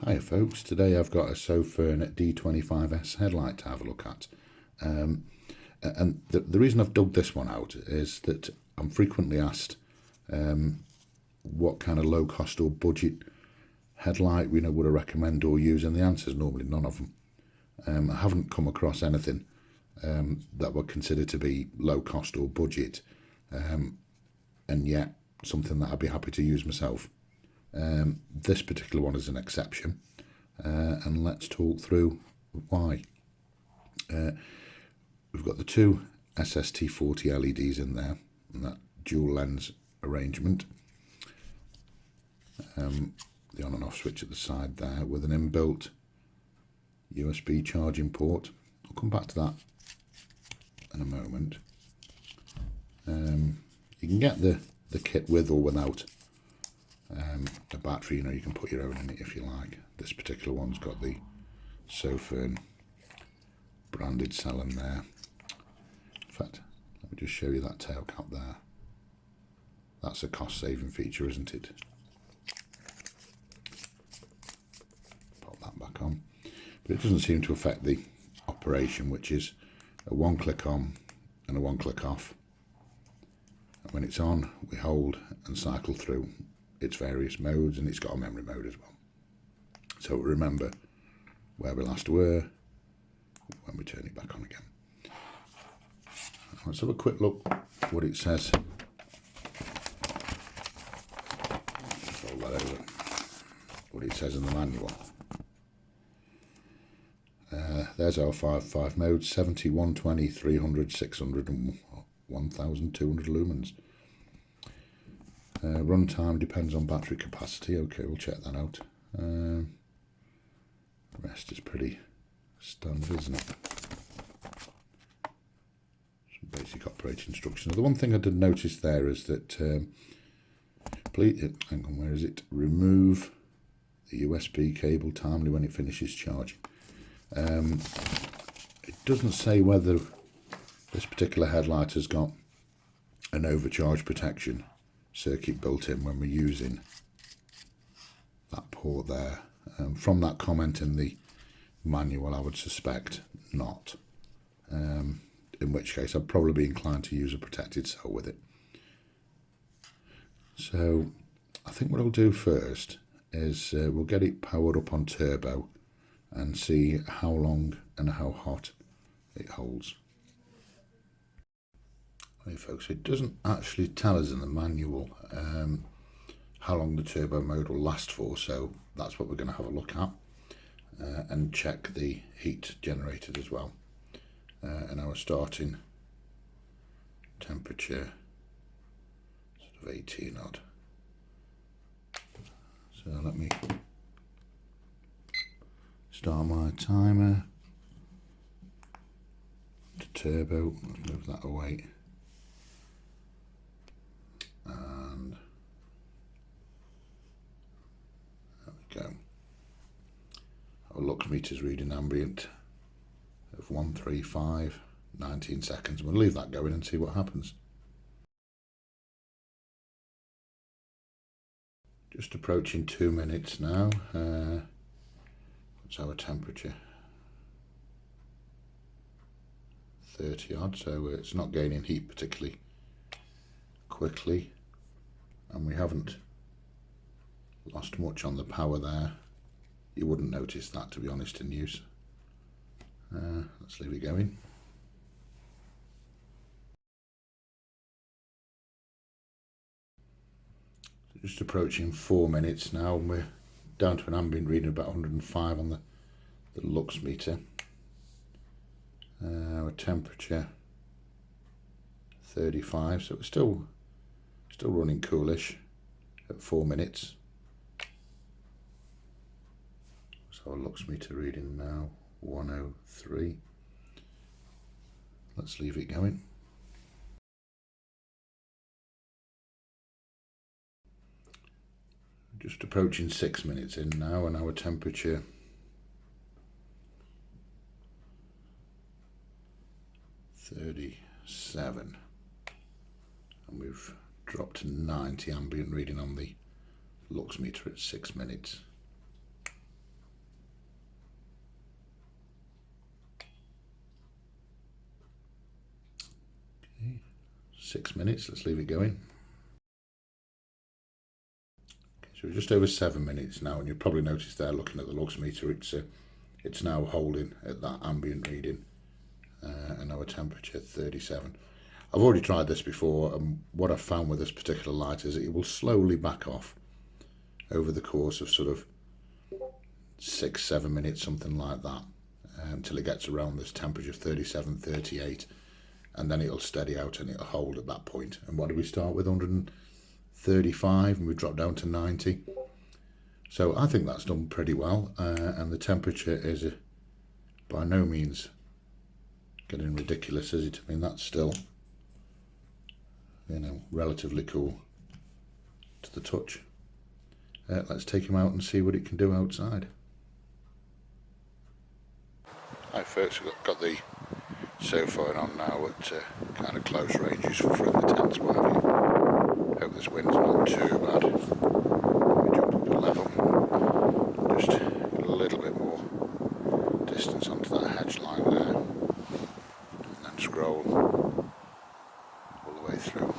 Hiya folks, today I've got a Sofirn D25S headlight to have a look at. And the reason I've dug this one out is that I'm frequently asked what kind of low cost or budget headlight would I recommend or use, and the answer is normally none of them. I haven't come across anything that would consider to be low cost or budget, and yet something that I'd be happy to use myself. This particular one is an exception, and let's talk through why. We've got the two SST40 LEDs in there, and that dual lens arrangement. The on and off switch at the side there with an inbuilt USB charging port. I'll come back to that in a moment. You can get the kit with or without a battery. You can put your own in it if you like. This particular one's got the Sofirn branded cell in there. In fact, let me just show you that tail cap there. That's a cost saving feature, isn't it? Pop that back on. But it doesn't seem to affect the operation, which is a one click on and a one click off. And when it's on, we hold and cycle through its various modes, and it's got a memory mode as well. So remember where we last were when we turn it back on again. Let's have a quick look what it says. Fold that over. What it says in the manual. There's our 5 modes: 70, 120, 300, 600 and 1200 lumens. Runtime depends on battery capacity. Okay, we'll check that out. The rest is pretty standard, isn't it? Some basic operating instructions. The one thing I did notice there is that hang on, where is it? Remove the USB cable timely when it finishes charging. It doesn't say whether this particular headlight has got an overcharge protection circuit built in when we're using that port there. From that comment in the manual, I would suspect not, in which case I'd probably be inclined to use a protected cell with it. So I think what I'll do first is we'll get it powered up on turbo and see how long and how hot it holds. Hey folks, it doesn't actually tell us in the manual how long the turbo mode will last for, so that's what we're going to have a look at, and check the heat generated as well. And our starting temperature sort of 18 odd. So let me start my timer to turbo. Let's move that away. And there we go. Our lux meter's reading ambient of 135, 19 seconds. We'll leave that going and see what happens. Just approaching 2 minutes now. What's our temperature? 30 odd, so it's not gaining heat particularly quickly, and we haven't lost much on the power there. You wouldn't notice that, to be honest, in use. Let's leave it going. Just approaching 4 minutes now, and we're down to an ambient reading of about 105 on the lux meter. Our temperature 35, so it's still running coolish at 4 minutes. So our lux meter reading now 103. Let's leave it going. Just approaching 6 minutes in now, and our temperature 37, and we've dropped to 90 ambient reading on the lux meter at 6 minutes. 6 minutes. Let's leave it going. Okay, so we're just over 7 minutes now, and you'll probably notice there, looking at the lux meter, it's now holding at that ambient reading, and our temperature 37. I've already tried this before, and what I've found with this particular light is that it will slowly back off over the course of sort of 6-7 minutes, something like that, until it gets around this temperature 37, 38, and then it'll steady out and it'll hold at that point. And what do we start with? 135, and we drop down to 90. So I think that's done pretty well, and the temperature is by no means getting ridiculous, is it? I mean, that's still, you know, relatively cool to the touch. Let's take him out and see what it can do outside. Hi folks, we've got the Sofirn on now at kind of close range, useful for in the tents, what have you. Hope this wind's not too bad. We jump up a level, just a little bit more distance onto that hedge line there, and then scroll all the way through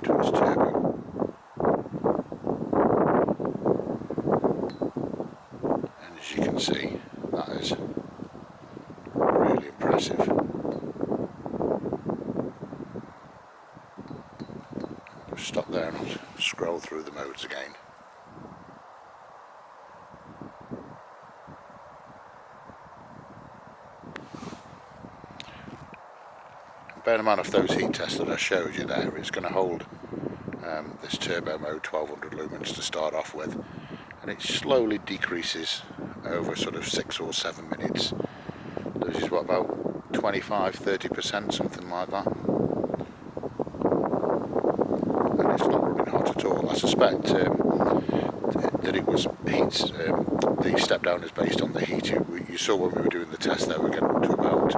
to its turbo. And as you can see, that is really impressive. Just stop there and I'll scroll through the modes again. Bear in mind, if those heat tests that I showed you there, it's going to hold this turbo mode 1200 lumens to start off with, and it slowly decreases over sort of 6 or 7 minutes. Loses what, about 25-30%, something like that, and it's not running hot at all. I suspect that it was heat. The step down is based on the heat. You saw when we were doing the test there, we were getting up to about,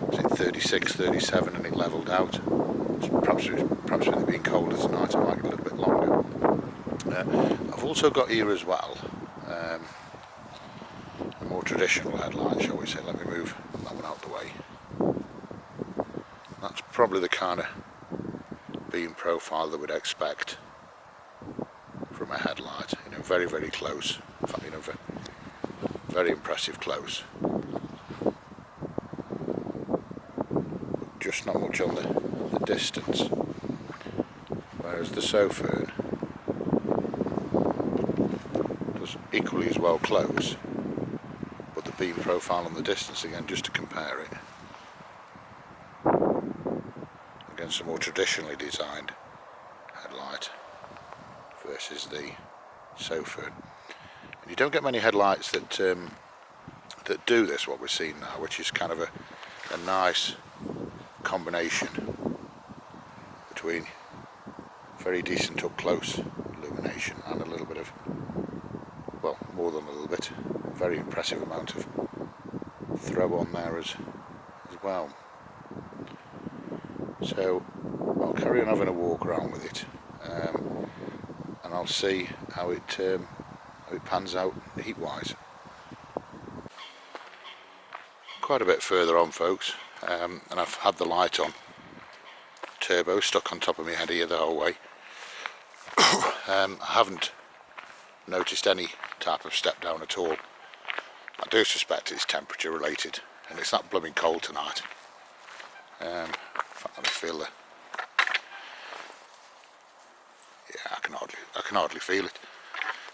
was it 36, 37, and it levelled out. So perhaps with it being colder tonight, it might get a little bit longer. I've also got here as well a more traditional headlight, shall we say. Let me move that one out the way. That's probably the kind of beam profile that we'd expect from a headlight. You know, very, very close. In fact, you know, very impressive close. Just not much on the distance. Whereas the Sofirn does equally as well close, but the beam profile on the distance, again, just to compare it against a more traditionally designed headlight versus the Sofirn. And you don't get many headlights that do this, what we're seeing now, which is kind of a nice combination between very decent up close illumination and a little bit of, well, more than a little bit, a very impressive amount of throw on there as well. So I'll carry on having a walk around with it, and I'll see how it pans out heat wise. Quite a bit further on, folks, and I've had the light on turbo stuck on top of my head here the whole way. I haven't noticed any type of step down at all. I do suspect it's temperature related, and it's not blooming cold tonight. In fact, I feel it. Yeah, I can hardly feel it.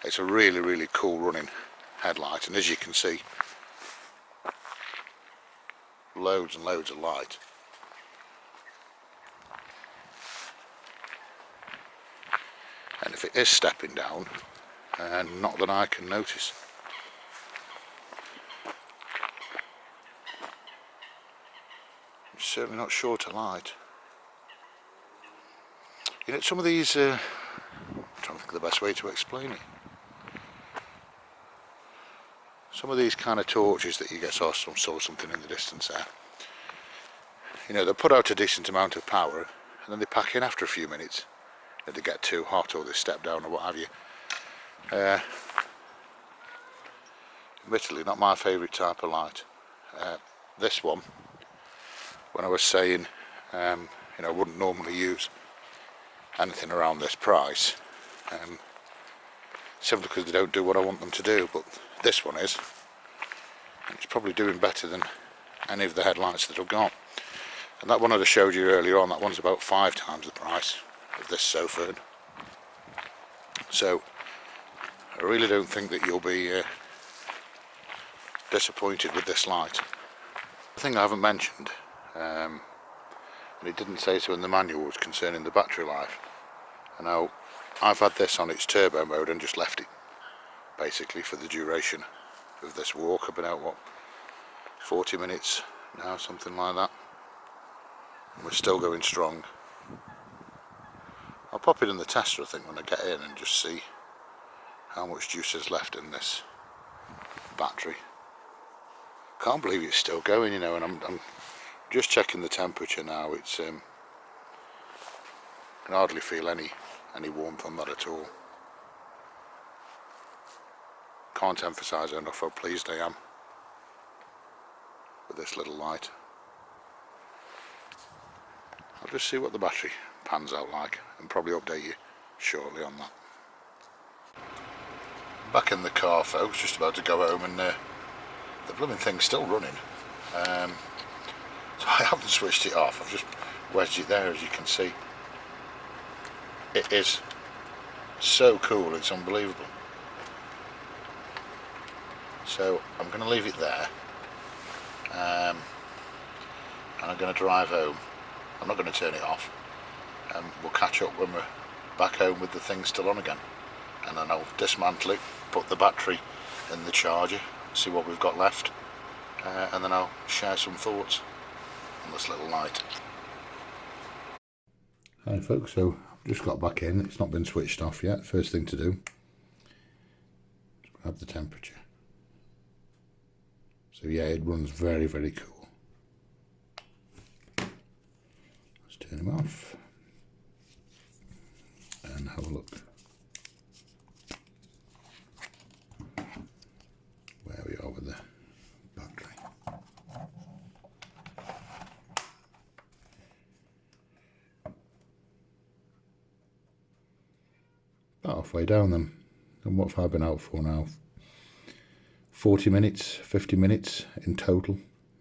It's a really, really cool running headlight, and as you can see, loads and loads of light. And if it is stepping down, not that I can notice. It's certainly not short of light. You know, some of these, I'm trying to think of the best way to explain it. Some of these kind of torches that you get, saw something in the distance there. You know, they put out a decent amount of power, and then they pack in after a few minutes. If they get too hot or they step down or what have you. Admittedly, not my favourite type of light. This one, when I was saying You know, I wouldn't normally use anything around this price, simply because they don't do what I want them to do, but this one is, and it's probably doing better than any of the headlights that I've got. And that one I just showed you earlier on, that one's about 5 times the price of this Sofirn. So I really don't think that you'll be disappointed with this light. The thing I haven't mentioned, and it didn't say so in the manual, was concerning the battery life. And now I've had this on its turbo mode and just left it basically for the duration of this walk. I've been out, what, 40 minutes now, something like that. And we're still going strong. I'll pop it in the tester, I think, when I get in and just see how much juice is left in this battery. Can't believe it's still going, you know, and I'm just checking the temperature now. It's I can hardly feel any warmth on that at all. Can't emphasise enough how pleased I am with this little light. I'll just see what the battery pans out like and probably update you shortly on that. Back in the car, folks, just about to go home, and the blooming thing's still running. So I haven't switched it off, I've just wedged it there, as you can see. It is so cool, it's unbelievable. So I'm going to leave it there, and I'm going to drive home. I'm not going to turn it off. We'll catch up when we're back home with the thing still on again, and then I'll dismantle it, put the battery in the charger, see what we've got left, and then I'll share some thoughts on this little light. Hi folks, so I've just got back in. It's not been switched off yet. First thing to do, grab the temperature. So yeah, it runs very, very cool. Let's turn him off and have a look where we are with the battery. About halfway down then. And what have I been out for now? 40 minutes, 50 minutes in total,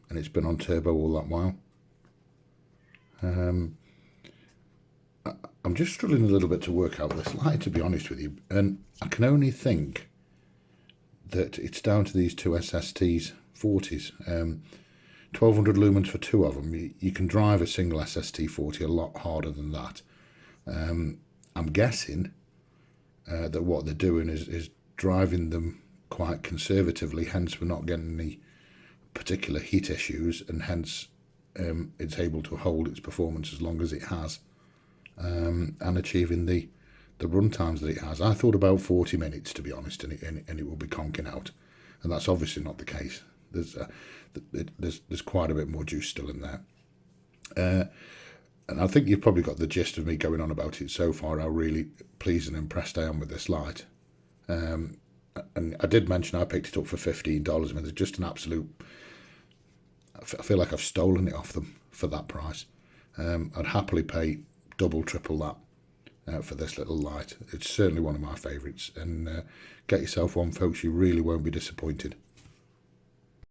and it's been on turbo all that while. I'm just struggling a little bit to work out this light, to be honest with you, and I can only think that it's down to these two SSTs 40s. 1200 lumens for 2 of them. You can drive a single SST 40 a lot harder than that. I'm guessing that what they're doing is driving them quite conservatively, hence we're not getting any particular heat issues, and hence it's able to hold its performance as long as it has, and achieving the run times that it has. I thought about 40 minutes, to be honest, and it will be conking out, and that's obviously not the case. There's quite a bit more juice still in there, and I think you've probably got the gist of me going on about it so far, how really pleased and impressed I am with this light. And I did mention I picked it up for $15. I mean, it's just an absolute... I feel like I've stolen it off them for that price. I'd happily pay double, triple that for this little light. It's certainly one of my favourites. And get yourself one, folks. You really won't be disappointed.